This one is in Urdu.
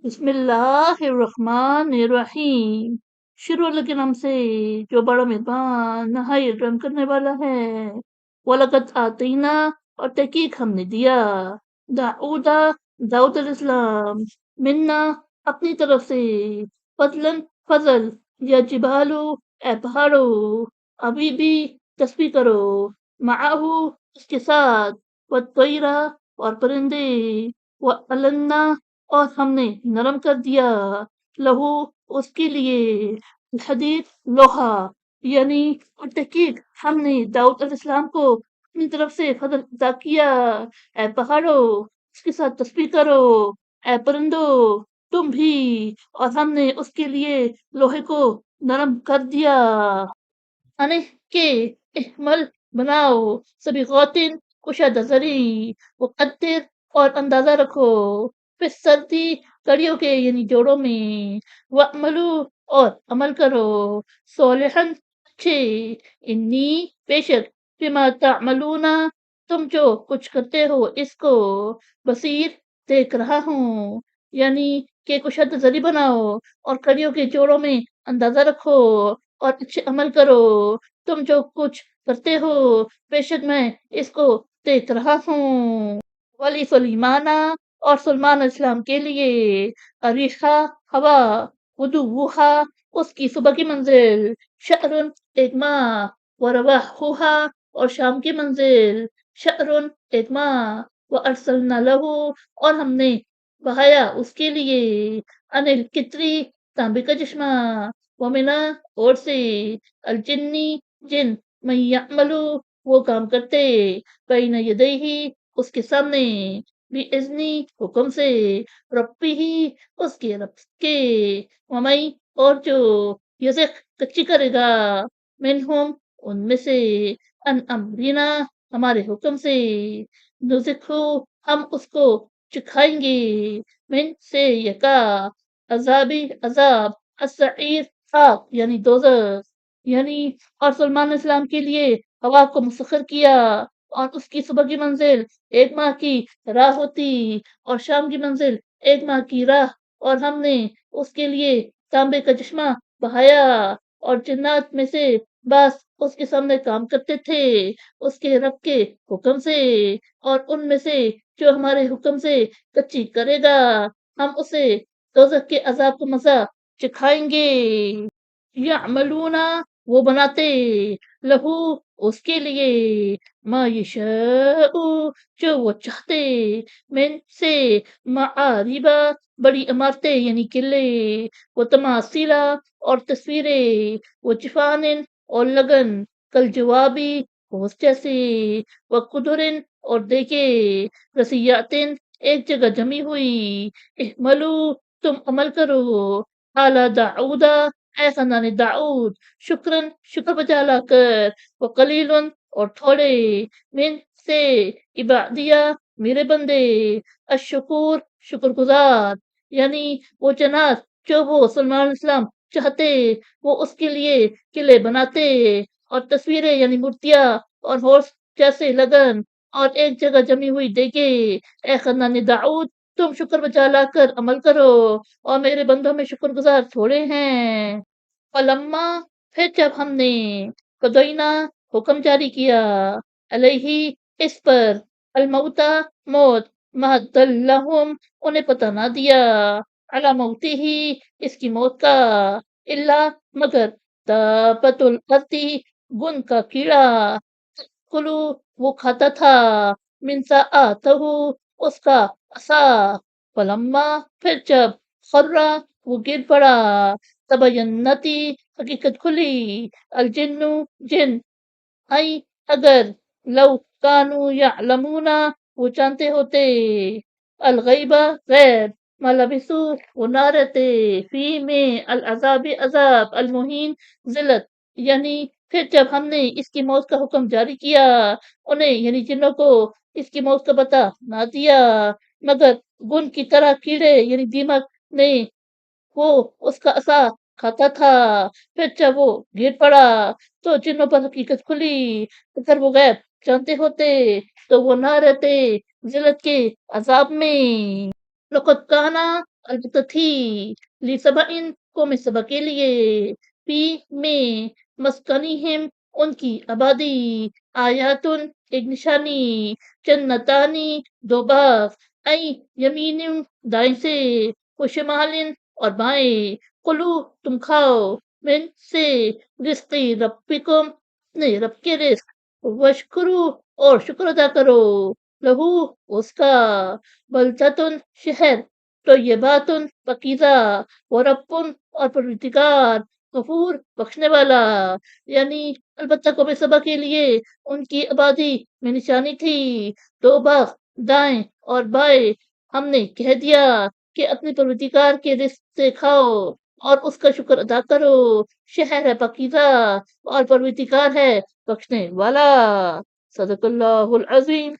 بسم اللہ الرحمن الرحیم۔ شروع اللہ کے نام سے جو بڑا مہربان نہایت رحم کرنے والا ہے۔ وَلَقَدْ آتَيْنَا اور تحقیق ہم نے دیا داؤد علیہ السلام منا اپنی طرف سے فضلاً فضل یا جبالو اے پہاڑو ابھی بھی تسبیح کرو معاہو اس کے ساتھ والطیرہ اور پرندے وَأَلَنَّا اور ہم نے نرم کر دیا لہو اس کے لیے الحدید لوہا، یعنی اور تحقیق ہم نے داؤد علیہ السلام کو اپنی طرف سے فضل عطا کیا۔ اے پہاڑو اس کے ساتھ تسبیح کرو، اے پرندو تم بھی، اور ہم نے اس کے لیے لوہے کو نرم کر دیا۔ انے کے احمل بناؤ سبھی غوتین کشادہ زری وقدر اور اندازہ رکھو پھر سردی کڑیوں کے یعنی جوڑوں میں وعملو اور عمل کرو صالحاً اچھے انی بے شک بما تعملون تم جو کچھ کرتے ہو اس کو بصیر دیکھ رہا ہوں، یعنی کہ کشادہ زری بناؤ اور کڑیوں کے جوڑوں میں اندازہ رکھو اور اچھے عمل کرو، تم جو کچھ کرتے ہو بے شک میں اس کو دیکھ رہا ہوں۔ ولی سلیمانہ اور سلمان علیہ السلام کے لیے اریحہ ہوا غدوہا اس کی صبح کی منزل شہر ایک ماہ ورواحوہا اور شام کی منزل شہر ایک ماہ وارسلنا لہو اور ہم نے بہایا اس کے لیے انل کتری تانبے کا چشمہ ومنا اور سے الجنی جن من یعملو وہ کام کرتے بین یدیہ اس کے سامنے بِإِذْنِ حکم سے ربی ہی اس کے رب کے ومئی اور جو یزق کچی کرے گا منہم ان میں سے ان امرینا ہمارے حکم سے نزقو ہم اس کو چکھائیں گے من سے یکا عذابی عذاب السعیر آگ یعنی دوزخ، یعنی اور سلمان علیہ السلام کے لیے ہوا کو مسخر کیا اور اس کی صبح کی منزل ایک ماہ کی راہ ہوتی اور شام کی منزل ایک ماہ کی راہ، اور ہم نے اس کے لیے تانبے کا چشمہ بہایا اور جنات میں سے بعض اس کے سامنے کام کرتے تھے اس کے رب کے حکم سے، اور ان میں سے جو ہمارے حکم سے کچی کرے گا ہم اسے دوزخ کے عذاب کا مزہ چکھائیں گے۔ یعملون وہ بناتے لہو اس کے لیے ما یشاء جو وہ چاہتے من سے معاربہ بڑی عمارتیں یعنی قلعے وہ تماثیلا اور تصویریں وہ جفان اور لگن کل جوابی ہوش جیسے وہ قدرن اور دیکھے رسیاتن ایک جگہ جمی ہوئی احملو تم عمل کرو اعلی داؤدا اے خاندان داؤد شکرن شکر بجا لا کر وہ قلیلن اور تھوڑے من سے عبادیہ میرے بندے الشکور شکر گزار، یعنی وہ جنات جو وہ سلمان علیہ السلام چاہتے وہ اس کے لیے قلعے بناتے اور تصویریں یعنی مورتیاں اور ہورس جیسے لگن اور ایک جگہ جمی ہوئی دیکھے اے خاندان داؤد تم شکر بجا لا کر عمل کرو اور میرے بندوں میں شکر گزار تھوڑے ہیں۔ فلما پھر جب ہم نے قدینا حکم جاری کیا علیہ اس پر الموتا موت مہدلہم انہیں پتہ نہ دیا علی موتی ہی اس کی موت کا اللہ مگر دابت الارضی بن کا کیڑا کلو وہ کھاتا تھا من ساعتہ اس کا عصا فلما پھر جب خرا وہ گر پڑا تبینتی حقیقت کھلی الجنو جن ای اگر لو کانو یعلمون وہ جانتے ہوتے الغیبہ غیب ما لبثو وہ نہ رہتے فی میں العذاب عذاب المہین ذلت، یعنی پھر جب ہم نے اس کی موت کا حکم جاری کیا انہیں یعنی جنوں کو اس کی موت کا پتہ نہ دیا مگر گن کی طرح کیڑے یعنی دیمک نے وہ اس کا عصا کھاتا تھا، پھر جب وہ گر پڑا تو جنوں پر حقیقت کھلی، اگر وہ غیب جانتے ہوتے تو وہ نہ رہتے ذلت کے عذاب میں۔ لقد کانا البتہ تھی لسبعین قوم سبا کے لیے فی میں مسکنہم ان کی آبادی آیاتن ایک نشانی جنتانی دو باغ ای یمین دائیں سے و شمالن اور بائیں کلو تم کھاؤ من سے رزقی ربکم اپنے رب کے رزق وشکرو اور شکر ادا کرو لہو اس کا بلدتن شہر طیباتن پاکیزہ وربن اور پروردگار غفور بخشنے والا، یعنی البتہ قوم سبا کے لیے ان کی آبادی میں نشانی تھی، دو باغ دائیں اور بائیں، ہم نے کہہ دیا کہ اپنے پروردگار کے رزق سے کھاؤ اور اس کا شکر ادا کرو، شہر ہے پاکیزہ اور پروردگار ہے بخشنے والا۔ صدق اللہ العظیم۔